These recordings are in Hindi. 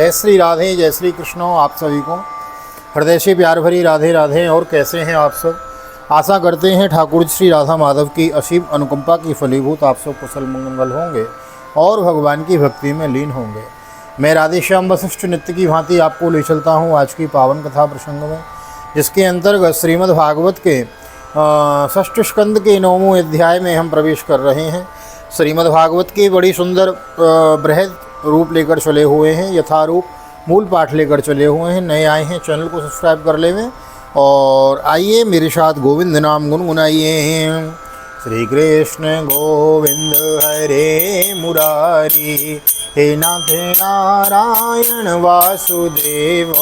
जय श्री राधे, जय श्री कृष्ण। आप सभी को हृदय से प्यार भरी राधे राधे। और कैसे हैं आप सब? आशा करते हैं ठाकुर श्री राधा माधव की असीम अनुकंपा की फलीभूत आप सब कुशल मंगल होंगे और भगवान की भक्ति में लीन होंगे। मैं राधे श्याम वशिष्ठ नित्य की भांति आपको ले चलता हूँ आज की पावन कथा प्रसंग में, जिसके अंतर्गत श्रीमद् भागवत के षष्ठ स्कंद के 9वें अध्याय में हम प्रवेश कर रहे हैं। श्रीमद् भागवत के बड़ी सुंदर बृहद रूप लेकर चले हुए हैं, यथारूप मूल पाठ लेकर चले हुए हैं। नए आए हैं चैनल को सब्सक्राइब कर लेवें और आइए मेरे साथ गोविंद नाम गुनगुनाइए। श्री कृष्ण गोविंद हरे मुरारी, हे नाथ नारायण वासुदेव।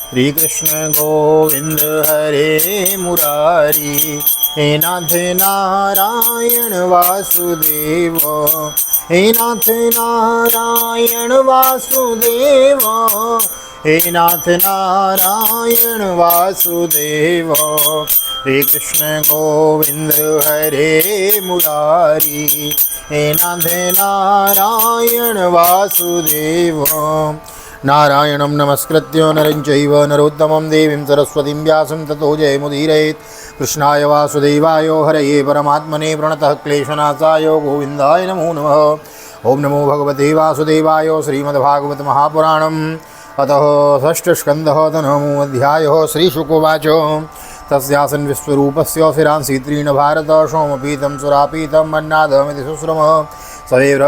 श्री कृष्ण गोविंद हरे मुरारी, हे नाथ नारायण वासुदेव। हे नाथ नारायण वासुदेव, हे नाथ नारायण वासुदेव। श्री कृष्ण गोविंद हरे मुरारी, हे नाथ नारायण वासुदेव। नारायणं नमस्कृत्य नरं चैव नरोत्तमं देवीं सरस्वतीं व्यासं ततो जयमुदीरयेत्। कृष्णाय वासुदेवाय हरये परमात्मने प्रणतः क्लेशनाशाय गोविन्दाय नमो नमः। ओं नमो भगवते वासुदेवाय। श्रीमद्भागवत महापुराणम् अतः षष्ठस्कन्धः नवमो अध्यायः। श्रीशुकोवाच तस्यासन् विश्वरूपस्य शिरांसि त्रीन् भारत, सोमपीतं सुरापीतं मन्नादमिति सुश्रमः। सवेव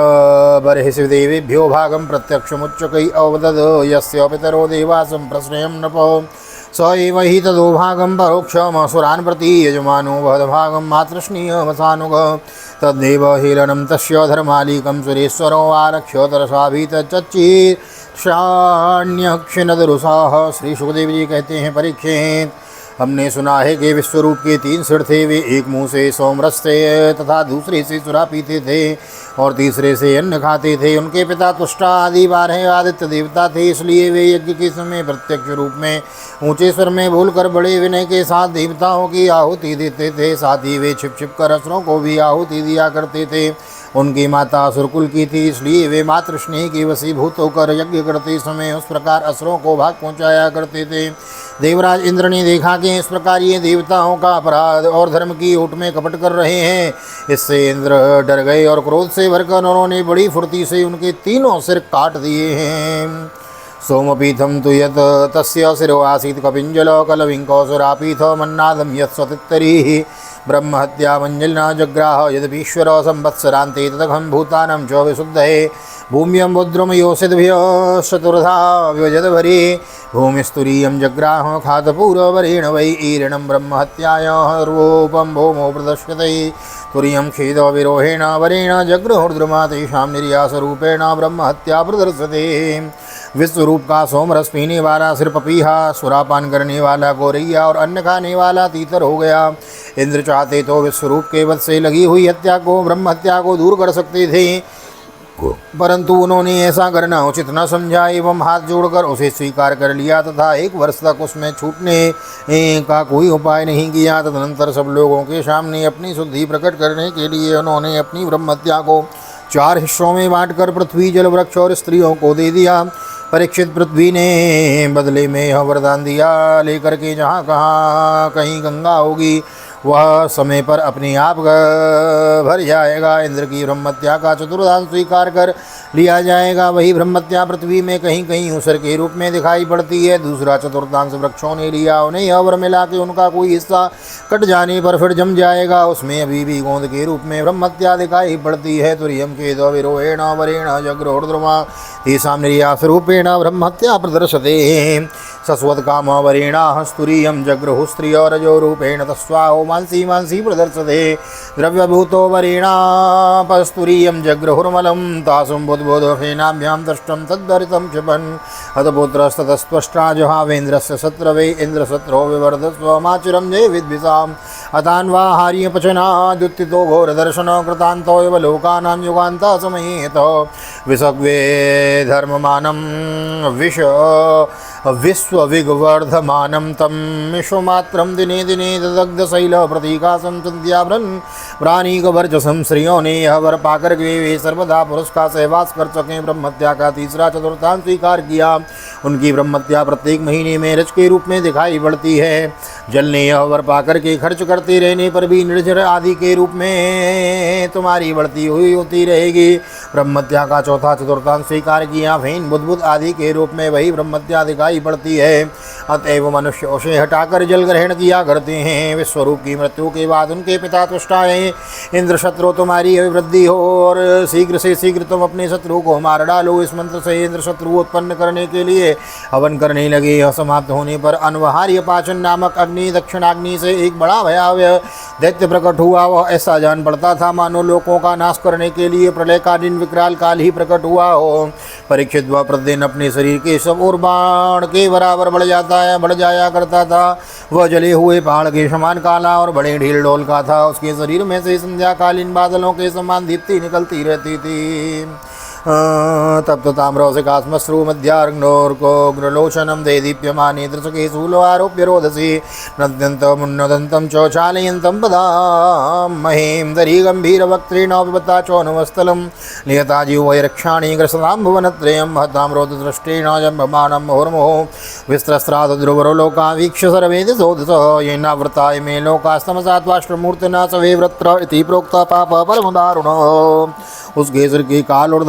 बर्हिषि देवेभ्यो भागं प्रत्यक्षमुच्चकै अवदद, यस्य पितरो देवा सम्प्रश्रयं नृपः। स एव हि तदो भागं परोक्षमसुरान् प्रति यजमानो वहद्भागं मातृस्नेहमसानुगः। तद्देव हेलनं तस्य धर्मालीकं सुरेश्वरो आरक्ष्य तरसाभितच्चिक्षाण्यक्षिणदरुषाः। श्री सुखदेव जी कहते हैं, परीक्षित, हमने सुना है कि विश्वरूप के 3 सिर थे। वे एक मुंह से सोमरस थे तथा दूसरे से सुरा पीते थे और तीसरे से अन्न खाते थे। उनके पिता तुष्टा आदि 12 आदित्य देवता थे, इसलिए वे यज्ञ के समय प्रत्यक्ष रूप में ऊंचे स्वर में बोलकर बड़े विनय के साथ देवताओं की आहुति देते थे। साथ ही वे छिप छिप कर असुरों को भी आहुति दिया करते थे। उनकी माता असुरकुल की थी, इसलिए वे मातृ स्नेह के वशीभूत होकर यज्ञ करते समय उस प्रकार असुरों को भाग पहुँचाया करते थे। देवराज इंद्र ने देखा कि इस प्रकार ये देवताओं का अपराध और धर्म की ओट में कपट कर रहे हैं। इससे इंद्र डर गए और क्रोध से भरकर उन्होंने बड़ी फुर्ती से उनके 3 सिर काट दिए हैं। सोमपीठम तु यत् तस्य शिरो आसीत् कपिञ्जल कलविङ्कौसुरापीठ मन्नादं यत्स्वतित्तरीः ब्रह्महत्या मञ्जलिना जग्राह यदपीश्वर संवत्सरान्ते तदघं भूतानं च विशुद्धये। भूम्यं बुद्रुमयोषिद्भ्यः चतुर्धा व्यजदभरे भूमिस्तुरीयं जग्राह खातपूर्ववरेण वै ईरिणं ब्रह्महत्यायाः रूपं भौमो प्रदर्श्यते। तुरीयं खेदविरोहेण वरेण जग्रहुर्द्रुमा तेषां निर्यासरूपेण ब्रह्महत्या प्रदर्श्यते। विश्वरूप का सोमरस पीने वाला सिर पपीहा, सुरापान करने वाला गौरैया और अन्न खाने वाला तीतर हो गया। इंद्र चाहते तो विश्वरूप के वध से लगी हुई हत्या को, ब्रह्म हत्या को दूर कर सकते थे, परंतु उन्होंने ऐसा करना उचित न समझा एवं हाथ जोड़कर उसे स्वीकार कर लिया तथा 1 वर्ष तक उसमें छूटने का कोई उपाय नहीं किया। तदनंतर सब लोगों के सामने अपनी शुद्धि प्रकट करने के लिए उन्होंने अपनी ब्रह्म हत्या को 4 हिस्सों में बांटकर पृथ्वी, जल, वृक्ष और स्त्रियों को दे दिया। परीक्षित, पृथ्वी ने बदले में यह वरदान दिया लेकर के जहाँ कहाँ कहीं गंगा होगी वह समय पर अपने आप भर जाएगा। इंद्र की ब्रह्मत्या का चतुर्दान स्वीकार कर लिया जाएगा। वही ब्रह्मत्या पृथ्वी में कहीं कहीं ऊसर के रूप में दिखाई पड़ती है। दूसरा चतुर्थांश वृक्षों ने लिया। उन्हें यह वर मिला कि उनका कोई हिस्सा कट जाने पर फिर जम जाएगा। उसमें अभी भी गोंद के रूप में ब्रह्मत्या दिखाई पड़ती है। तुरीयं खेदविरोहेण वरेण जग्रहुर्द्रुमा तेषां निर्यासरूपेण ब्रह्महत्या प्रदर्शते। सस्वत्कामवरेणाः स्तुरीयं जग्रहुस्त्रियो रजोरूपेण तस्वाहो मांसी मांसी प्रदर्शते। द्रव्यभूतो वरेणापस्तुरीयं जग्रहुर्मलं तासुं बुद्बुदफेनाभ्यां दष्टं तद्धरितं क्षिपन् हतपुत्रस्ततस्त्वष्ट्रा जहावेन्द्रस्य शत्रवे इन्द्रशत्रो विवर्धस्व माचुरं जय विद्विषाम् अतान्वाहार्य पचनाद्युत्थितो घोरदर्शन कृतान्तो एव लोकानां युगान्त समयेत विसग्वे धर्ममानं विश्वविग्वर्धमानं तं विश्वमात्रं दिने दिने ददग्धशैलप्रतीकासं चन्द्याभ्रन् प्राणिकवर्चसं श्रियो ने यह वर पाकर के वे सर्वदा पुरुष का सहवास कर सकें। ब्रह्मत्या का तीसरा चतुर्थांश स्वीकार किया। उनकी ब्रह्मत्या प्रत्येक महीने में रज के रूप में दिखाई पड़ती है। जल ने यह वर पाकर के खर्च करते रहने पर भी निर्जर आदि के रूप में तुम्हारी बढ़ती हुई होती रहेगी। ब्रह्मत्या का चौथा चतुर्थांश स्वीकार किया। फेन बुद्बुद आदि के रूप में वही ब्रह्मत्या दिखाई पड़ती है। अतएव मनुष्य उसे हटाकर जल ग्रहण किया करते हैं। विश्वरूप की मृत्यु के बाद उनके पिता तुष्टाए इंद्र शत्रु तुम्हारी अभिवृद्धि हो और शीघ्र से शीघ्र तुम अपने शत्रु को मार डालो। इस मंत्र से इंद्र शत्रु उत्पन्न करने के लिए हवन करने लगे। यह समाप्त होने पर अनवहार्य पाचन नामक अग्नि दक्षिणाग्नि से एक बड़ा भयावह दैत्य प्रकट हुआ। वह ऐसा जान पड़ता था मानो लोकों का नाश करने के लिए प्रलयकालीन विकराल काल ही प्रकट हुआ हो। परीक्षित वह प्रतिदिन अपने शरीर के सब और बाण के बराबर बढ़ जाया करता था। वह जले हुए पहाड़ के समान काला और बड़े ढील डोल का था। उसके शरीर में से संध्याकालीन बादलों के समान दीप्ति निकलती रहती थी। तप्त ताम्रौसिकास्मश्रु मध्यार्घ्नोर्को ग्रलोचनं दे दीप्यमाने दृशके शूलो आरोप्य रोदसी नद्यन्तमुन्नदन्तं च चालयन्तं पदामहीं दरी गम्भीरवक्त्रेण पिबता चोनुमस्थलं नियता जीवैरक्षाणि ग्रसतां भुवनत्रयं महतां रोददृष्टेन जम्भमानं मुहुर्मुहुः विस्त्रस्त्रादध्रुवरो लोकावीक्ष्य सर्वे दिशोदिश येनावृता इमे लोकास्तमसा त्वाष्ट्रमूर्तिना सवे वृत्र इति प्रोक्ता पाप परमदारुणः। उसके सिर की काल और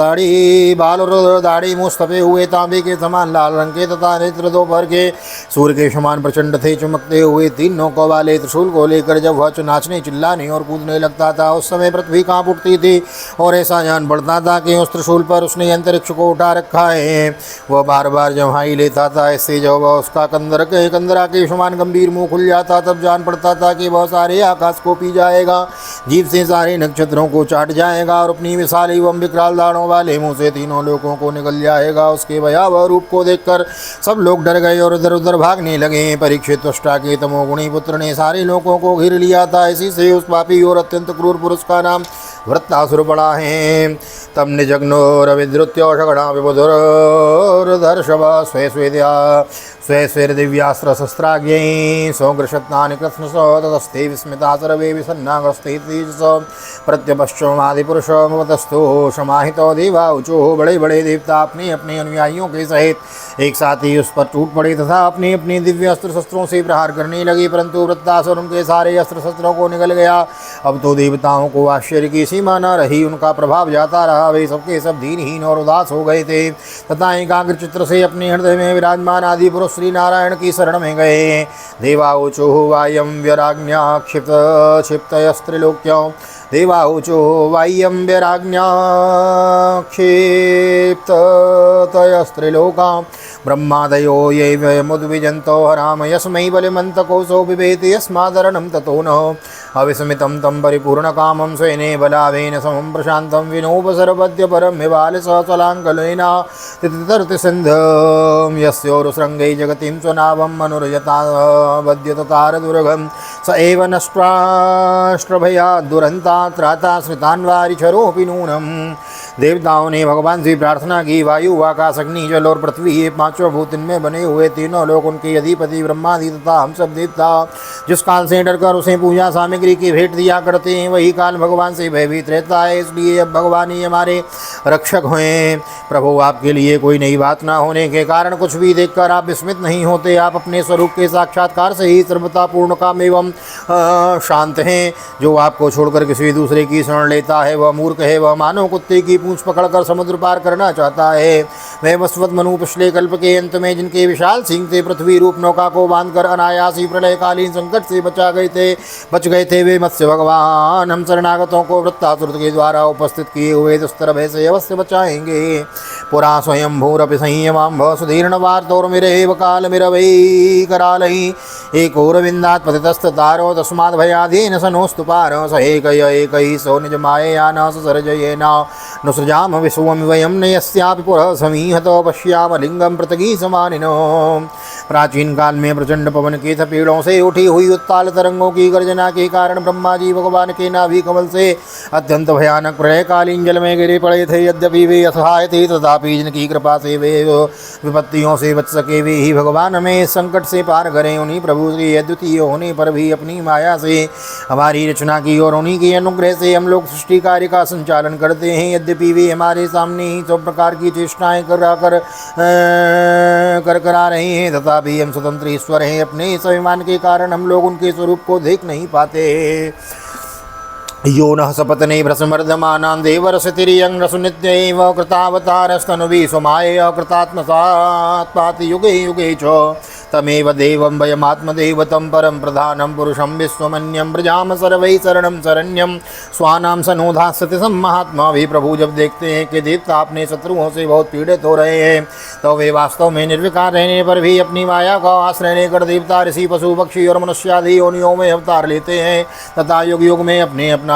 बाल और दाढ़ी मुँह तपे हुए तांबे के समान लाल रंग के तथा नेत्र दोपहर के सूर्य के समान प्रचंड थे। चमकते हुए 3 नोकों वाले त्रिशूल को लेकर जब वह नाचने चिल्लाने और कूदने लगता था उस समय पृथ्वी कांप उठती थी और ऐसा जान पड़ता था कि उस त्रिशूल पर उसने अंतरिक्ष को उठा रखा है। वह बार बार जम्हाई लेता था। इससे जब वह उसका कंदरा के समान गंभीर मुँह खुल जाता तब जान पड़ता था कि वह सारे आकाश को पी जाएगा, जीभ से सारे नक्षत्रों को चाट जाएगा और अपनी विशाल एवं विकराल दाढ़ों वाले मुंह से 3 लोगों को निकल जाएगा। उसके भयावह रूप को देखकर सब लोग डर गए और इधर उधर भागने लगे। परीक्षित तुष्टा के तमोगुणी पुत्र ने सारे लोगों को घेर लिया था। इसी से उस पापी और अत्यंत क्रूर पुरुष का नाम वृत्तासुर पड़ा है। तब निजग्नोरविद्रुत्योषगणा विबुधुर्धर्षभ स्वे दिव्यास्त्र शस्त्राज्ञै सौग्रशत्नानि कृत्स्नस ततस्ते विस्मिता सर्वे विसन्नाग्रस्ते प्रत्यपश्चमादिपुरुषमवतस्थो समाहितो देवा ऊचो। बड़े बड़े देवता अपने अपने अनुयायियों के सहित एक साथ ही उस पर टूट पड़े तथा अपने अपने दिव्य अस्त्र शस्त्रों से प्रहार करने लगे। परंतु वृत्तासुर उनके सारे अस्त्र शस्त्रों को निकल गया। अब तो देवताओं को आश्चर्य की सीमा न रही। उनका प्रभाव जाता रहा। वे सबके सब दीनहीन और उदास हो गए थे तथा एकाग्र चित्र से अपने हृदय में विराजमान आदि पुरुष श्री नारायण की शरण में गए। देवाऊचो वायम व्यराज्ञा क्षिप्तयस्त्रिलोक्यों देवाऊचो वाय्यं व्यराज्ञा क्षिप्तयस्त्रिलोकां ब्रह्मादयो ये वयमुद्विजन्तो हराम यस्मै बलिमन्तकोऽसौ बिभेति यस्मादरणं ततो न अविस्मितं तं परिपूर्णकामं स्वेने बलावेन समं प्रशान्तं विनोपसर्वद्य परं हिवालससलाङ्कलेन तितितर्तिसिन्धं यस्योरुशृङ्गै जगतिं स्वनाभं मनुर्यता वद्यततारदुर्गं स एव नष्ट्राष्ट्रभयात् दुरन्ता त्राता श्रितान्वारिचरोऽपि नूनम्। देवताओं ने भगवान से प्रार्थना की। वायु आकाश अग्नि जल और पृथ्वी ये 5 भूत इनमें बने हुए 3 लोग उनके अधिपति ब्रह्मादि तथा हम सब देवता जिस काल से डरकर उसे पूजा सामग्री की भेंट दिया करते हैं वही काल भगवान से भयभीत रहता है। इसलिए अब भगवान ही हमारे रक्षक हुए। प्रभु आपके लिए कोई नई बात ना होने के कारण कुछ भी देखकर आप विस्मित नहीं होते। आप अपने स्वरूप के साक्षात्कार से ही सर्वतापूर्ण काम एवं शांत हैं। जो आपको छोड़कर किसी दूसरे की शरण लेता है वह मूर्ख है। वह मानव कुत्ते की पूंछ पकड़कर समुद्र पार करना चाहता है। वह वसवत मनु पिछले कल्प के अंत में जिनके विशाल सिंह से पृथ्वी रूप नौका को बांधकर अनायासी प्रलयकालीन संकट से बच गए थे वे मत्स्य भगवान हम शरणागतों को वृत्तासुर के द्वारा उपस्थित किए हुए दुस्तर भय से अवश्य बचाएंगे। पुरा स्वयं भूरपि संयमां सुधीर्ण वार्तोर्मिरेव काल मिरवै करालहि एकोरविन्दात् पतितस्ततारो तस्माद् भयादेन स नोऽस्तु पार स एकय एकैः सो निज मायया न सर्जयेन नुसृजाम विश्वम वयम नयस्यापि पुरः समीहतो पश्याम लिंगम पृथगी समानिनो। प्राचीन काल में प्रचंड पवन के थपेड़ों से उठी हुई उत्ताल तरंगों की गर्जना के कारण ब्रह्मा जी भगवान के नाभि कमल से अत्यंत भयानक प्रलयकालीन जल में गिरे पड़े थे। यद्यपि वे असहाय थे तथापि जिनकी कृपा से वे विपत्तियों से बच सके वे ही भगवान हमें संकट से पार करें। उन्हीं प्रभु के अद्वितीय होने पर भी अपनी माया से हमारी रचना की और उन्हीं के अनुग्रह से हम लोग सृष्टि कार्य का संचालन करते हैं। यद्यपि वे हमारे सामने ही सब प्रकार की चेष्टाएं करा रहे हैं तथापि हम स्वतंत्र ईश्वर हैं। अपने इस अभिमान के कारण हम लोग उनके स्वरूप को देख नहीं पाते। यो नः सपत्ने भ्रसमर्दमानां देवरसतिर्यं नित्यैव कृतावतारस्तनुभिः स्वमायया कृतात्मसात्पाति युगे युगे च तमेव देवं वयमात्मदेवतं परं प्रधानं पुरुषं विश्वमन्यं प्रजाम सर्वैः शरणं शरण्यं स्वानां सनोधास्यति सम्महात्मा। भी प्रभु जब देखते हैं कि देवता अपने शत्रुओं से बहुत पीड़ित हो रहे हैं तो वे वास्तव में निर्विकार रहने पर भी अपनी माया का आश्रय लेकर देवता ऋषि पशु पक्षी और मनुष्यादि योनियों में अवतार लेते हैं तथा युग युग में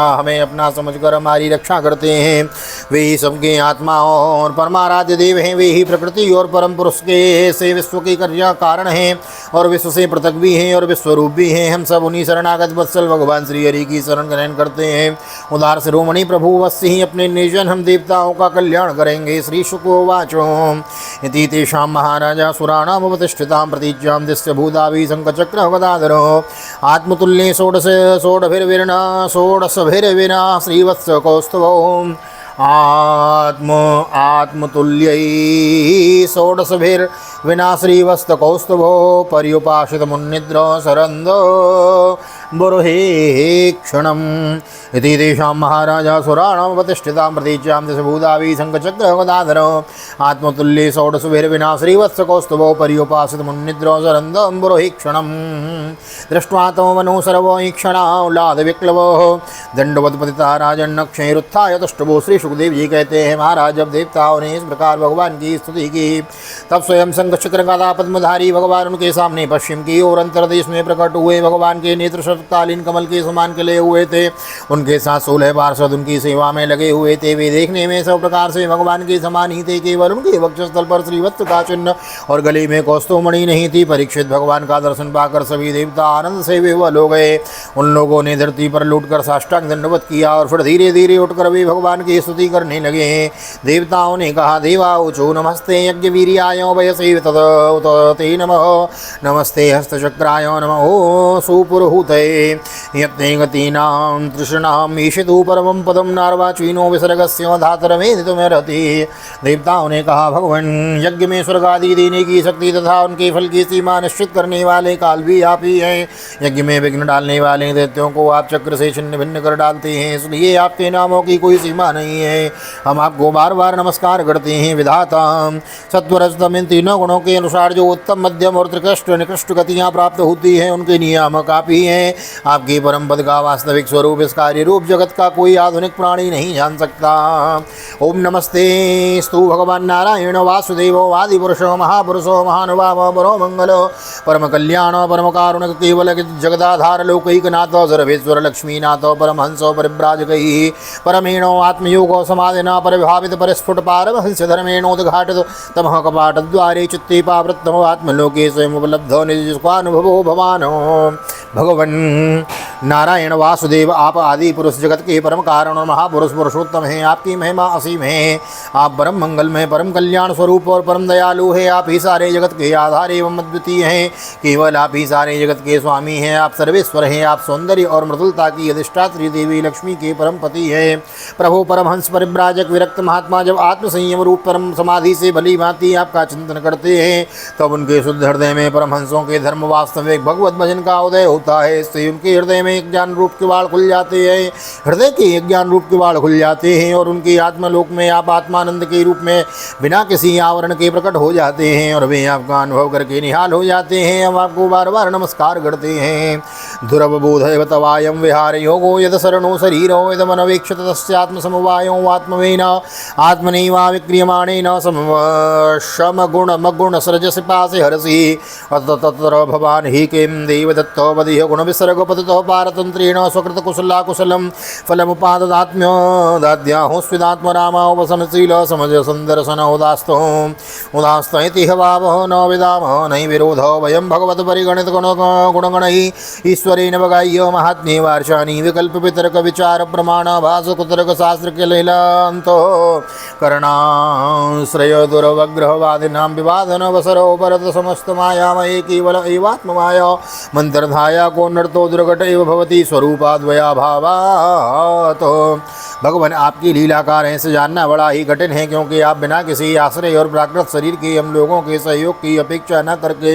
हमें अपना समझकर हमारी रक्षा करते हैं। वे ही सबके आत्मा और परमाराध्य देव हैं। वे ही प्रकृति और परम पुरुष के से विश्व के कार्य कारण हैं और विश्व से पृथक भी हैं और विश्वरूप भी हैं। हम सब उन्हीं शरणागत वत्सल भगवान श्री हरि की शरण ग्रहण करते हैं। उदार शिरोमणि प्रभु वत्स्य ही अपने निर्जन हम देवताओं का कल्याण करेंगे। श्री शुकोवाचो इति तेषां महाराजा सुराणाम उपतिष्ठितां प्रतिज्ञां दिस्य भूताभि शंखचक्र गदाधरो आत्मतुल्ये षोडशभिर्विना श्रीवत्स कौस्तुभो आत्मतुल्यै षोडशभिर्विना श्रीवत्सकौस्तुभो पर्युपासितमुन्निद्र सरन्दो बुरुहे क्षणम् इति तेषां महाराजा सुराणाम् उपतिष्ठितां प्रतिज्ञां दशभूताभि शंखचक्र गदाधरो आत्मतुल्ये षोडशभिर्विना श्रीवत्सकौस्तुभो पर्युपासितमुन्निद्र सरन्दो बुरुहे क्षणम् दृष्ट्वा तो मनो सर्वो ईक्षणाल्लादविक्लवो दंडवत्पतिता राजन्नक्षैरुत्थाय तुष्टभो। श्री सुखदेव जी कहते हैं महाराज जब देवताओं ने इस प्रकार भगवान की स्तुति की तब स्वयं शंखचक्र गदा पद्मधारी भगवान उनके सामने पश्चिम की ओर अंतरदेश में प्रकट हुए। भगवान के नेत्र शतकालीन कमल के समान खिले हुए थे। उनके साथ 16 पार्षद उनकी सेवा में लगे हुए थे। वे देखने में सब प्रकार से भगवान के समान ही थे। केवल उनके वक्षस्थल पर श्रीवत्स का चिन्ह और गले में कौस्तुभमणि नहीं थी। परीक्षित भगवान का दर्शन पाकर सभी देवता आनंद से विह्वल हो गए। उन लोगों ने धरती पर लूटकर साष्टांग दंडवत किया और फिर धीरे धीरे उठकर वे भगवान की स्तुति करने लगे। देवताओं ने कहा देवाऊचो नमस्ते यज्ञवीर्याय वयसे ते नमः नमस्ते हस्तचक्राय नमो सुपुरुहूते यत्ने गतीनां तृष्णां ईशितु परमं पदं नार्वाचीनो विसर्गस्य धातरमेधितुमर्हति। देवताओं ने कहा भगवान यज्ञ में स्वर्ग आदि देने की शक्ति तथा उनके फल की सीमा निश्चित करने वाले काल भी आप ही हैं। यज्ञ में विघ्न डालने वाले दैत्यों को आप चक्र से छिन्न भिन्न कर डालते हैं, इसलिए आपके नामों की कोई सीमा नहीं है। हम आपको बार बार नमस्कार करते हैं। विधाता सत्वरजतम इन तीनों गुणों के अनुसार जो उत्तम मध्यम और त्रिकृष्ट निकृष्ट गतियाँ प्राप्त होती हैं उनके नियामक आप ही हैं। आपके परम पद का वास्तविक स्वरूप इस कार्य रूप जगत का कोई आधुनिक प्राणी नहीं जान सकता। ओम नमस्ते स्तु भगवान नारायण वासुदेवो आदिपुरुषो महापुरुषो महानुभावो परो मंगलो परम कल्याण परम कारुणिक केवल जगदाधार लोकैकनाथ सर्वेश्वर लक्ष्मीनाथ परमहंसो परिव्राजकैः परमेणो आत्मयोगो समाधिना परिभावित परिस्फुट पारमहंस धर्मेणोद्घाटित तमः कपाटद्वारे चित्ते पावृत्तमो आत्मलोके स्वयं उपलब्धो निजस्वानुभवो भवानो। भगवन् नारायण वासुदेव आप आदि पुरुष जगत के परम कारण और महापुरुष पुरुषोत्तम हैं। आपकी महिमा असीम है। आप परम मंगलमय परम कल्याण स्वरूप और परम दयालु है। आप ही सारे जगत के आधार एवं अद्वितीय हैं। केवल आप ही सारे जगत के स्वामी हैं। आप सर्वेश्वर हैं। आप सौंदर्य और मृदुलता की अधिष्ठात्री देवी लक्ष्मी के परम पति है। प्रभु परमहंस परिव्राजक विरक्त महात्मा जब आत्म संयम रूप परम समाधि से भली भांति आपका चिंतन करते हैं तब उनके शुद्ध हृदय में परमहंसों के धर्म वास्तविक भगवत भजन का उदय होता है। इससे उनके हृदय में एक ज्ञान रूप के वाड़ खुल जाते हैं। हृदय के एक ज्ञान रूप के वाड़ खुल जाते हैं और उनकी आत्मलोक में आप आत्मानंद के रूप में बिना किसी आवरण के प्रकट हो जाते हैं और वे आपका अनुभव करके निहाल हो जाते हैं। हम आपको बार बार नमस्कार करते हैं। धुरवबोधय तवायम विहार योगो यद शरणो शरीरो यद मनवेक्षत तस्यात्म समवायो आत्मवेन आत्मनैवा विक्रियमाणेन समगुण मगुण सृजसि पासे हरसि अत तत्र भवान् हि किं देवदत्तो गुणादिह गुण विसर्ग पततो पारतंत्रेण स्वकृत कुशला कुशलम फलमुपाददात्म्यो दाद्याहो स्विदात्मरामा उपसनशील समज संदर्शन उदास्तो उदास्त इति भावो न विदामो नहि विरोधो वयं भगवत परिगणित गुणगणैः ईश्वरेण वगाह्य महात्म्ये वार्षाणि विकल्प वितर्क विचार प्रमाण भास कुतर्क शास्त्र के लीलांतो करणाश्रय दुर्वग्रहवादिनां विवादन वसरो परत समस्त मायामये केवल एवात्ममाया मंत्रधाया को नर्तो दुर्घट एव भवति स्वरूपाद्वया भावात्। भगवान आपकी लीला का रहस्य जानना बड़ा ही कठिन है, क्योंकि आप बिना किसी आश्रय और प्राकृत शरीर के हम लोगों के सहयोग की अपेक्षा न करके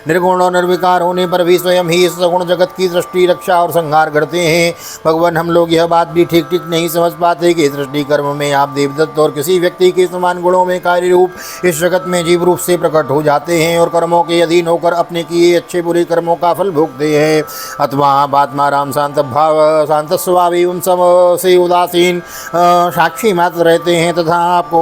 निर्गुण और निर्विकार होने पर भी स्वयं ही इस सगुण जगत की सृष्टि रक्षा और संहार करते हैं। भगवान हम लोग यह बात भी ठीक ठीक नहीं समझ पाते कि सृष्टि कर्म में आप देवदत्त और किसी व्यक्ति के समान गुणों में कार्य रूप इस जगत में जीव रूप से प्रकट हो जाते हैं और कर्मों के अधीन होकर अपने किए अच्छे बुरे कर्मों का फल भोगते हैं। अथवा आप आत्मा राम शांत भाव शांत स्वभावी उन सब से उदासीन साक्षी मात्र रहते हैं तथा आपको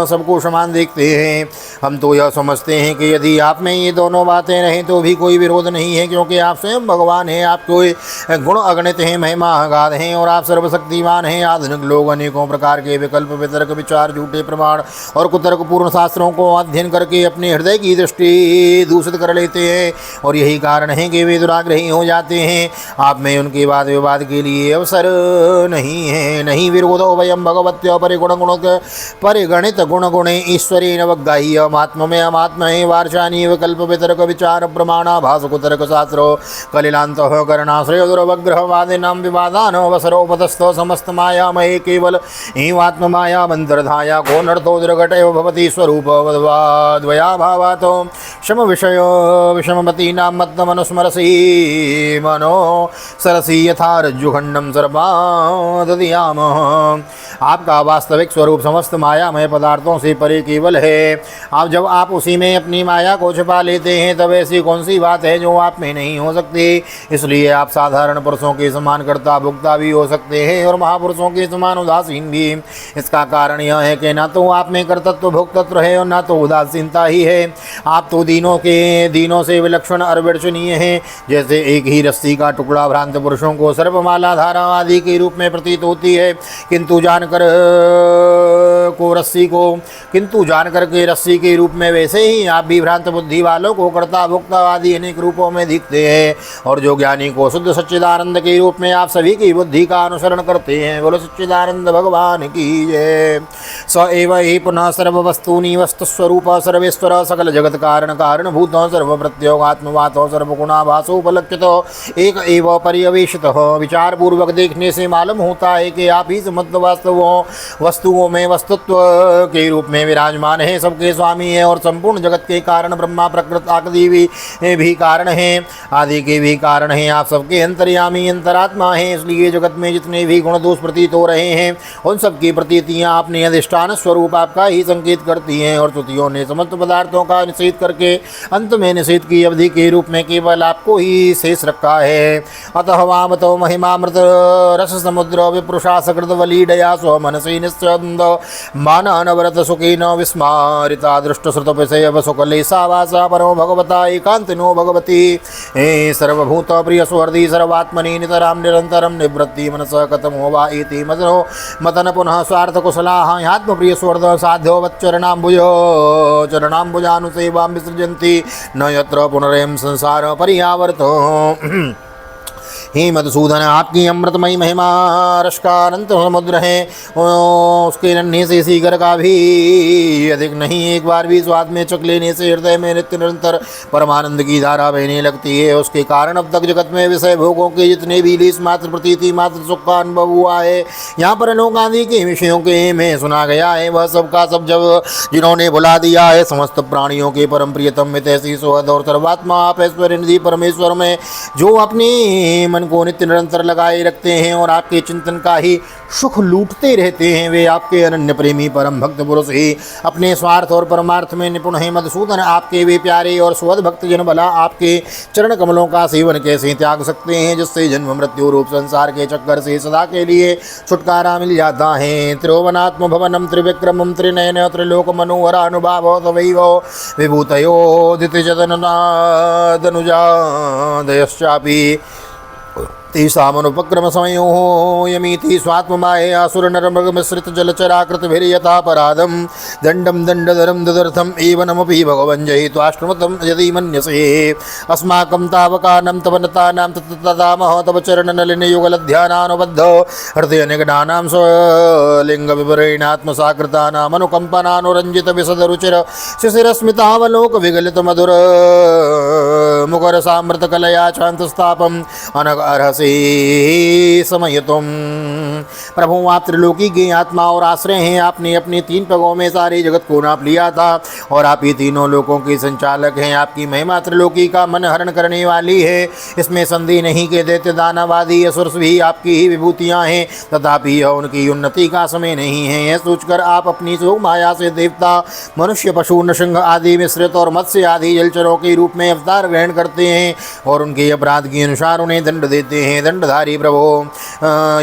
सबको समान देखते हैं। हम तो यह समझते हैं कि यदि आप में ये दोनों बातें रहें तो भी कोई विरोध नहीं है, क्योंकि आप स्वयं भगवान हैं, आपके गुण अगणित हैं, महिमा अगाध हैं और आप सर्वशक्तिमान हैं। आधुनिक लोग अनेकों प्रकार के विकल्प वितर्क विचार झूठे प्रमाण और कुतर्क पूर्ण शास्त्रों को अध्ययन करके अपने हृदय की दृष्टि दूषित कर लेते हैं और यही कारण है कि वे दुराग्रही हो जाते हैं। आप में उनके वाद विवाद के लिए अवसर नहीं है। नहीं विरोधो वयम भगवत्यो परिगणित गुण गुणे ईश्वरेण वग्गाह्य आत्ममे अमात्महे वार्षाणि विकल्प वितर्क विचार प्रमाणा भास कुतर्क शास्त्रो कलिलांतः करणाश्रय दुर्वग्रहवादिनां विवादानवसरोपतस्थो समस्त मायामये केवल एवात्ममाया मंत्रधाया को नर्तो दुर्घट एव भवति स्वरूपद्वया भावातो शम विषय विषममतीनां मत्तमनुस्मरसि मनो सरसी यथा रज्जुखंडम सर्वादधियामः। आपका वास्तविक स्वरूप समस्त मायामय पदार्थों से परे केवल है। अब जब आप उसी में अपनी माया को छिपा लेते हैं तब ऐसी कौन सी बात है जो आप में नहीं हो सकती। इसलिए आप साधारण पुरुषों के समान कर्ता भोक्ता भी हो सकते हैं और महापुरुषों के समान उदासीन भी। इसका कारण यह है कि न तो आप में कर्तृत्व भोक्तत्व है और न तो उदासीनता ही है। आप तो दीनों से विलक्षण अर्वचनीय हैं। जैसे एक ही रस्सी का टुकड़ा भ्रांत पुरुषों को सर्पमाला धारा आदि के रूप में प्रतीत होती है, किंतु जानकर के रस्सी के रूप में वैसे ही आप भी भ्रांत बुद्धि वालों को कर्ता भोक्ता आदि अनेक रूपों में दिखते हैं। और जो ज्ञानी को शुद्ध सच्चिदानंद के रूप में आप सभी की बुद्धि का अनुसरण करते हैं। बोलो सच्चिदानंद भगवान की जय। स एव ही पुनः सर्ववस्तूनि वस्तुस्वरूप सर्वेश्वर सकल जगत कारण कारणभूत सर्व प्रत्योगात्मवातो सर्वगुणाभासोपलक्षितो एक एव पर्यवेशितः। विचार पूर्वक देखने से मालूम होता है कि आप ही समस्त वस्तुओं में वस्तुत्व के रूप में विराजमान है, सबके स्वामी है और संपूर्ण जगत के कारण ब्रह्मा प्रकृत आदि भी कारण हैं, आदि के भी कारण हैं। आप सबके अंतर्यामी अंतरात्मा हैं। इसलिए जगत में जितने भी गुण दोष प्रतीत हो रहे हैं उन सबकी प्रतीतियाँ अपने अधिष्ठान स्वरूप आपका ही संकेत करती हैं। और श्रुतियों ने समस्त पदार्थों का निषेध करके अंत में निषेध की अवधि के रूप में केवल आपको ही शेष रखा है। अतः वामतो महिमामृत रस समुद्र विपुरुषा सकृत वलीडया स्व मनसी निश्चंद मान अनवरत सुखीन विस्मारिता दृष्ट श्रुत विषय सुकले सावासा परो भगवता एकांतिनो भगवती हे सर्वभूत प्रिय सुहृदि सर्वात्मनि नितराम निरंतरम निवृत्ति मनस कथम होवा इति मदनो मतन पुनः स्वार्थ कुशलाः आत्म प्रिय सुहृद साध्यो चरणाम्बुजानुसेवां विसृजन्ति न यत्र पुनरेम संसार पर्यावर्तो। हे मधुसूदन, आपकी अमृतमयी महिमा रस का अनंत समुद्र है, उसके नन्हे से सीकर का भी अधिक नहीं। एक बार भी स्वाद में चख लेने से हृदय में नित्य निरंतर परमानंद की धारा बहने लगती है। उसके कारण अब तक जगत में विषय भोगों के जितने भी लीस मात्र प्रतीति मात्र सुख का अनुभव हुआ है, यहाँ पर अनोख आदि के विषयों के में सुना गया है, वह सबका सब जब जिन्होंने भुला दिया है। समस्त प्राणियों के परम प्रियतम मितैसी सुहद और सर्वात्मा आप ऐश्वर्य निधि परमेश्वर में जो अपने मन मन को नित्य निरंतर लगाए रखते हैं और आपके चिंतन का ही सुख लूटते रहते हैं, वे आपके अनन्य प्रेमी परम भक्त पुरुष ही अपने स्वार्थ और परमार्थ में निपुण हैं। मधुसूदन, आपके वे प्यारे और सुहृद भक्त जन भला आपके चरण कमलों का सेवन कैसे त्याग सकते हैं, जिससे जन्म मृत्यु रूप संसार के चक्कर से सदा के लिए छुटकारा मिल जाता है। त्रिभुवनात्म भवनम त्रिविक्रमम त्रिनयन त्रिलोक मनोहर अनुभाव तवैव विभूतयोदितजननादनुजादयश्चापि तेषामनुपक्रम समयो यमीति स्वात्ममायया सुरनरमृगमिश्रित जलचराकृतभिर्यथापराधं दण्डं दण्डधरं ददर्थम् एव नमपि भगवन् जयित्वाश्रमतं यदि मन्यसे अस्माकं तावकानं तव नतानां तदामः तव चरणनलिनयुगलध्यानानुबद्ध हृदयनिगडानां स्वलिङ्गविवरेणात्मसाकृतानामनुकम्पनानुरञ्जितविशदरुचिर शिशिरस्मितावलोकविगलितमधुर मुखरसामृतकलया शान्तस्तापम् अनगर्हसि समय तुम। प्रभु, आप त्रिलोकी के आत्मा और आश्रय हैं। आपने अपने 3 पगों में सारे जगत को नाप लिया था और आप ही तीनों लोकों के संचालक हैं। आपकी महिमा त्रिलोकी का मन हरण करने वाली है, इसमें संदेह नहीं कि दैत्य दानवादी असुर भी आपकी ही विभूतियां हैं, तथापि यह उनकी उन्नति का समय नहीं है। यह सोचकर आप अपनी योग माया से देवता, मनुष्य, पशु, नृसिंह आदि मिश्रित और मत्स्य आदि जलचरों के रूप में अवतार ग्रहण करते हैं और उनके अपराध के अनुसार उन्हें दंड देते हैं। दंडधारी प्रभु,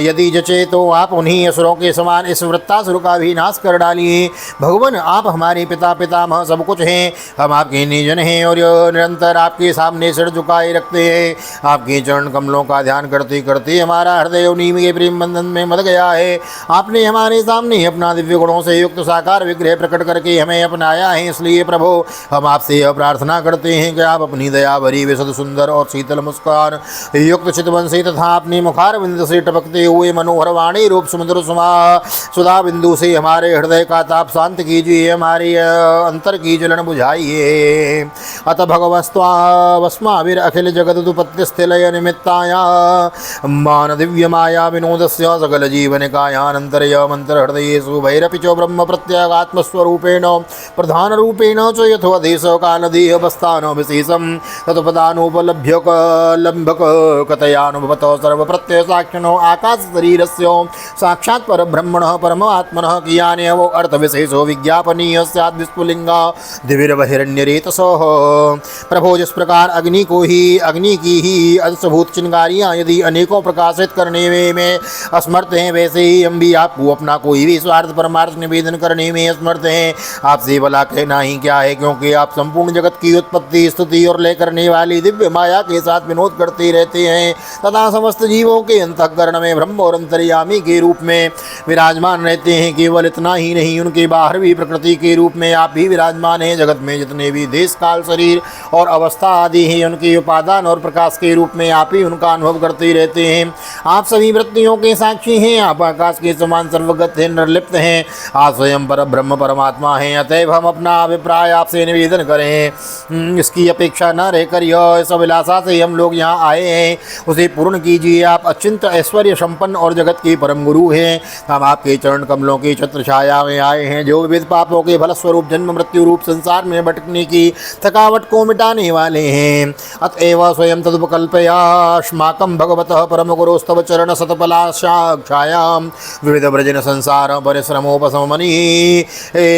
यदि जचे तो आप उन्हीं असुरों के समान इस वृत्तासुर का भी नाश कर डालिए। भगवान, आप हमारे पिता पितामह सब कुछ हैं। हम आपके निजन हैं और निरंतर आपके सामने सिर झुकाए रखते हैं। आपके चरण कमलों का ध्यान करते करते हमारा हृदय उन्हीं के प्रेम बंधन में मध गया है। आपने हमारे सामने अपना दिव्य गुणों से युक्त साकार विग्रह प्रकट करके हमें अपनाया है। इसलिए प्रभु, हम आपसे यह प्रार्थना करते हैं कि आप अपनी दया भरी विशद सुंदर और शीतल मुस्कान युक्त चितवंशी तथा अपने मुखारविंद से टपकते हुए मनोहर वाणी रूप समुद्र सुधा बिंदु से हमारे हृदय का ताप शांत कीजिए, हमारे अंतर की जलन बुझाइए। अत भगवस्त्वावस्माभिर अखिल जगदुपत्ति स्थिलय निमित्ताया मान दिव्य माया विनोदस्य सकल जीवन कायानंतर्य मंत्र हृदयेषु भैरपिचो ब्रह्म प्रत्यागात्मस्वरूपेण प्रधान रूपेण च यथोदेश कालदेह बस्तान विशेषम तत्पदानुपलभ्य लंबक कथयानुभवतो सर्वप्रत्यय साक्षिणो आकाश शरीरस्य साक्षात् परब्रह्मणः परमात्मनः कियानेव अर्थविशेषो विज्ञापनीय स्यात् विस्फुलिंगा दिविर्बहिरण्यरेतसः। प्रभो, जिस प्रकार अग्नि की ही अंशभूत चिंगारियाँ यदि अनेकों प्रकाशित करने में असमर्थ हैं, वैसे ही हम भी आपको अपना कोई भी स्वार्थ परमार्थ निवेदन करने में असमर्थ हैं। आपसे भला कहना ही क्या है, क्योंकि आप संपूर्ण जगत की उत्पत्ति, स्तुति और लय करने वाली दिव्य माया के साथ विनोद करते रहते हैं तथा समस्त जीवों के अंतःकरण में ब्रह्म और अंतर्यामी के रूप में विराजमान रहते हैं। केवल इतना ही नहीं, उनके बाहर भी प्रकृति के रूप में आप भी विराजमान हैं। जगत में जितने भी देश काल शरीर और अवस्था आदि हैं, उनके उपादान और प्रकाश के रूप में आप ही उनका अनुभव करते रहते हैं। आप सभी वृत्तियों के साक्षी हैं। आप आकाश के समान सर्वगत हैं, निर्लिप्त हैं। आप स्वयं पर ब्रह्म परमात्मा हैं। अतएव हम अपना अभिप्राय आपसे निवेदन करें, इसकी अपेक्षा न रहकर यह इस अभिलाषा से हम लोग यहाँ आए हैं, उसे पूर्ण कीजिए। आप अचिंत ऐश्वर्य संपन्न और जगत के परम गुरु हैं। हम आपके चरण कमलों की छत्र छाया में आए हैं, जो विविध पापों के फलस्वरूप जन्म मृत्यु रूप संसार में भटकने की थकावट को मिटाने वाले हैं। अतएव स्वयं तदुपकल्पयास्माकं भगवतः परम गुरोस्तव चरण सतफलाशाक्षायां विविध व्रजन संसार परिश्रमोपशमनी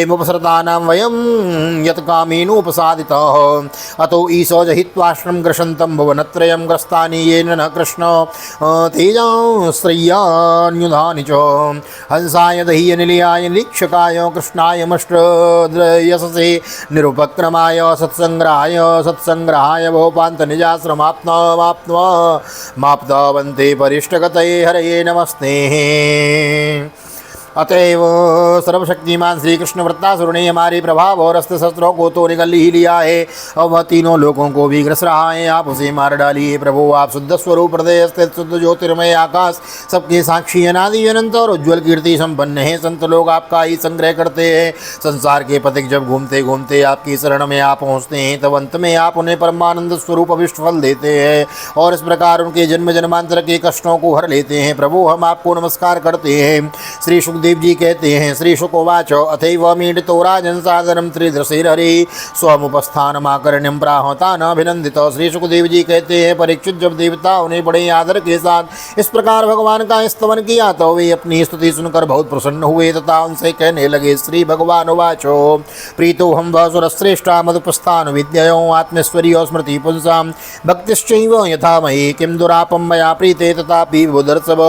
मुपसृतानां वयं यत्कामेनोपसादितः अतो ईशो जहित्वाश्रम ग्रसन्तं भुवनत्रयं ग्रस्तानि येन न कृष्ण तेजाश्रय्यान्युधानि च हंसाय दह्य निलयाय निरीक्षकाय कृष्णाय मष्ट्रयससे निरुपक्रमाय सत्संग्रहाय भोपान्त निजाश्रमाप्तवन्ते परिष्टगतये हरये नमस्ते। अतएव सर्वशक्तिमान श्री कृष्ण वृत्तासुर ने हमारे प्रभाव और अस्त्र शस्त्रों को तो निगल ही लिया है और वह तीनों लोगों को भी ग्रस रहा है। आप उसे मार डालिए। प्रभु, आप शुद्ध स्वरूप हृदय स्थित शुद्ध ज्योतिर्मय आकाश सबके साक्षी अनादि अनंत और उज्ज्वल कीर्ति संपन्न है। संत लोग आपका ही संग्रह करते हैं। संसार के पथिक जब घूमते घूमते आपकी शरण में आप पहुँचते हैं, तब अंत में आप उन्हें परमानंद स्वरूप अभिष्ट फल देते हैं और इस प्रकार उनके जन्म जन्मांतर के कष्टों को हर लेते हैं। प्रभु, हम आपको नमस्कार करते हैं। श्री सुखदेव जी कहते हैं श्री शुकोवाच अथैव मीडितो राजन् सादरं त्रिदशैर्हरे स्वमुपस्थानमाकर्ण्यं प्राहुता न अभिनंदित। श्री सुखदेव जी कहते हैं परीक्षित जब देवताओं ने बड़े आदर के साथ इस प्रकार भगवान का स्तवन किया तो वे अपनी स्तुति सुनकर बहुत प्रसन्न हुए तथा उनसे कहने लगे। श्री भगवान उवाचो प्रीतो हम वसुरश्रेष्ठा मदुपस्थान विद्ययो आत्मेश्वर्यो स्मृति पुंसां भक्तिश्चैव यथा मयि किं दुरापं मया प्रीते तथापि विभुदर्शव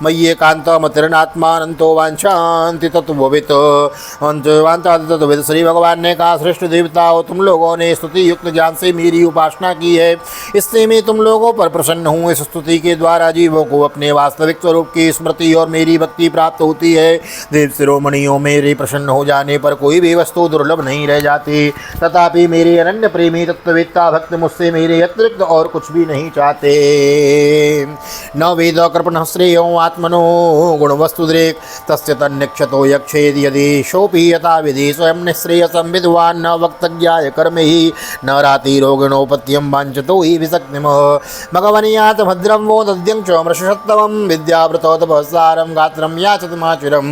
मय्येकान्तमतिरनात्मानन्तो वाञ्छन्ति तत्त्ववित् तत्त्ववित्। श्री भगवान ने कहा श्रेष्ठ देवताओं तुम लोगों ने स्तुति युक्त ज्ञान से मेरी उपासना की है, इससे मैं तुम लोगों पर प्रसन्न हूँ। इस स्तुति के द्वारा जीवों को अपने वास्तविक स्वरूप की स्मृति और मेरी भक्ति प्राप्त होती है। देव शिरोमणियों मेरे प्रसन्न हो जाने पर कोई भी वस्तु दुर्लभ नहीं रह जाती, तथापि मेरे अनन्य प्रेमी तत्ववेत्ता भक्त मुझसे मेरे अतिरिक्त और कुछ भी नहीं चाहते। न वेद कृपण श्रेयो आत्मनो गुणवस्तुद्रेक तस्य तन्निक्षतो यक्षेद यदि शोपि यथा विधि स्वयं निःश्रेयसं विद्वान् न वक्तज्ञाय कर्म ही न रातिरोगिणोपत्यं वाञ्छतो हि विशक्तिमः भगवन्यात भद्रं वो दद्यं च मृषसत्तमं विद्यावृतो तपःसारं गात्रं याचतमाचुरं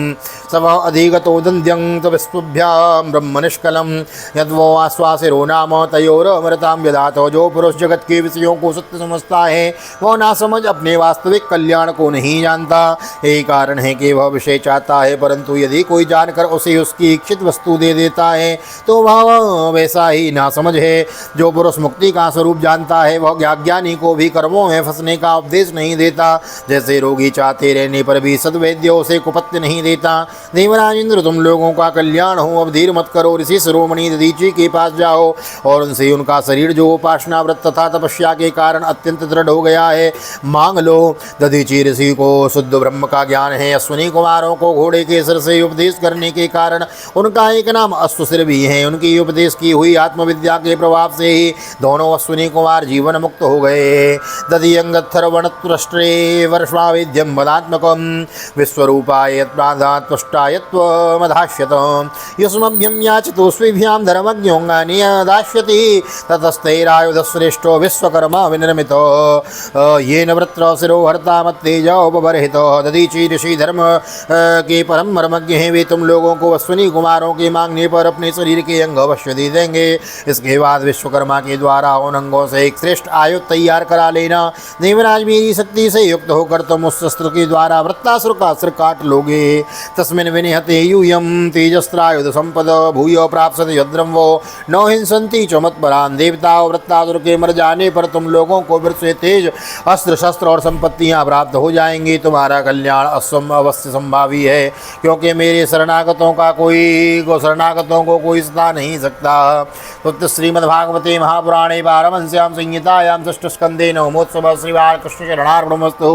सव अधिगतो दन्द्यं तपस्भ्यां ब्रह्मनिष्कलं यद्वो आश्वासिरो नाम तयोरमृतां व्यदातो। जो पुरुष जगत के विषयों को सत्य समझता है वह ना समझ अपने वास्तविक कल्याण को नहीं जानता। यही कारण है कि वह विषय चाहता है, परंतु यदि कोई जानकर उसे उसकी इच्छित वस्तु दे देता है तो वह वैसा ही ना समझ है। जो पुरुष मुक्ति का स्वरूप जानता है वह अज्ञानी को भी कर्मों में फंसने का उपदेश नहीं देता। जैसे रोगी चाहते रहने पर भी सद्वैद्य उसे कुपत्य नहीं देता। देवराज इंद्र तुम लोगों का कल्याण हो, अब धीर मत करो, ऋषि शिरोमणि दधीची के पास जाओ और उनसे उनका शरीर जो उपासना व्रत तथा तपस्या के कारण अत्यंत दृढ़ हो गया है मांग लो। दधीची ऋषि को शुद्ध ब्रह्म का ज्ञान है। अश्विनी कुमारों को घोड़े के सिर से उपदेश करने के कारण उनका एक नाम अश्वसिर भी है। उनकी उपदेश की हुई आत्मविद्या के प्रभाव से ही दोनों अश्विनी कुमार जीवन मुक्त हो गए। दधियंगत्थर्वणत्वष्ट्रे वर्षावेद्यं वदात्मकं विश्वरूपाय त्वष्टायत्वमधास्यत युष्मभ्यं याचतो स्वीभ्यां धर्मज्ञोऽङ्गानि दास्यति ततस्तैरायुधश्रेष्ठो विश्वकर्मा विनिर्मितो येन वृत्र शिरो हर्ता मत्तेजोपबर्हितो। दधीची ऋषि धर्म के परम मर्मज्ञ हैं। वे तुम लोगों को अश्विनी कुमारों के मांगने पर अपने शरीर के अंग अवश्य दे देंगे। इसके बाद विश्वकर्मा के द्वारा उन अंगों से एक श्रेष्ठ आयुध तैयार करा लेना। देवराज मेरी शक्ति से युक्त होकर तुम उस शस्त्र के द्वारा वृत्तासुर का सिर काट लोगे। तस्मिन् विनिहते यूयं तेजस्त्रायुध संपद भूयो प्राप्स्यते यद्रं वो न हिंसन्ति च मत्परान्। देवताओं वृत्तासुर के मर जाने पर तुम लोगों को फिर से तेज अस्त्र शस्त्र और संपत्तियां प्राप्त हो जाएंगी। तुम्हारा कल्याण अवश्य संभावी है, क्योंकि मेरे शरणागतों को कोई सता नहीं सकता। तो श्रीमद्भागवते महापुराणे पारमहंस्यां संहितायां षष्ठस्कन्धे नवमोत्सवः श्रीबालकृष्ण चरणार्पणमस्तु।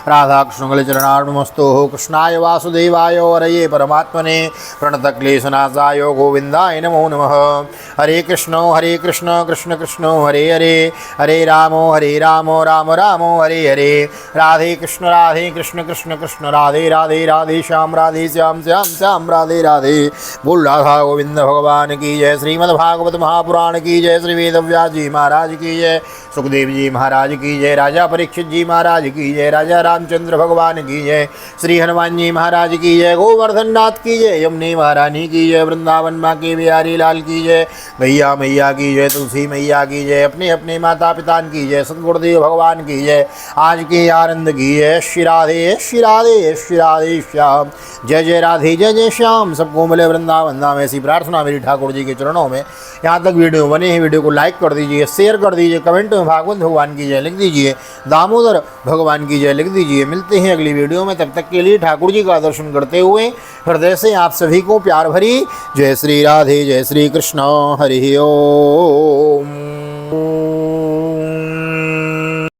राधाकृष्ण चरणार्पणमस्तु। कृष्णाय वासुदेवाय हरये परमात्मने प्रणतक्लेशनाशाय गोविन्दाय नमो नमः। हरे कृष्ण कृष्ण कृष्ण हरे हरे हरे राम राम राम हरे हरे। राधे कृष्ण कृष्ण कृष्ण राधे राधे राधे श्याम श्याम राधे राधे। बोल राधा गोविंद भगवान की जय। श्रीमद्भागवत महापुराण की जय। श्री वेदव्यास जी महाराज की जय। सुखदेव जी महाराज की जय। राजा परीक्षित जी महाराज की जय। राजा रामचंद्र भगवान की जय। श्री हनुमान जी महाराज की जय। गोवर्धन नाथ की जय। यमुने महारानी की जय। वृंदावन माँ के बिहारी लाल की जय। भैया मैया की जय। तुलसी मैया की जय। अपने अपने माता पिता की जय। सतगुरुदेव भगवान की जय। आज के आनंद की जय। श्री राधे श्री राधे श्री राधे श्याम। जय जय राधे जय जय श्याम। सबको मिले वृंदावन धाम। ऐसी प्रार्थना मेरी ठाकुर जी के चरणों में। यहाँ तक वीडियो बने हैं, वीडियो को लाइक कर दीजिए, शेयर कर दीजिए, कमेंट में भागवत भगवान की जय लिख दीजिए, दामोदर भगवान की जय लिख दीजिए। मिलते हैं अगली वीडियो में, तब तक के लिए ठाकुर जी का दर्शन करते हुए हृदय से आप सभी को प्यार भरी जय श्री राधे जय श्री कृष्ण हरि ओम।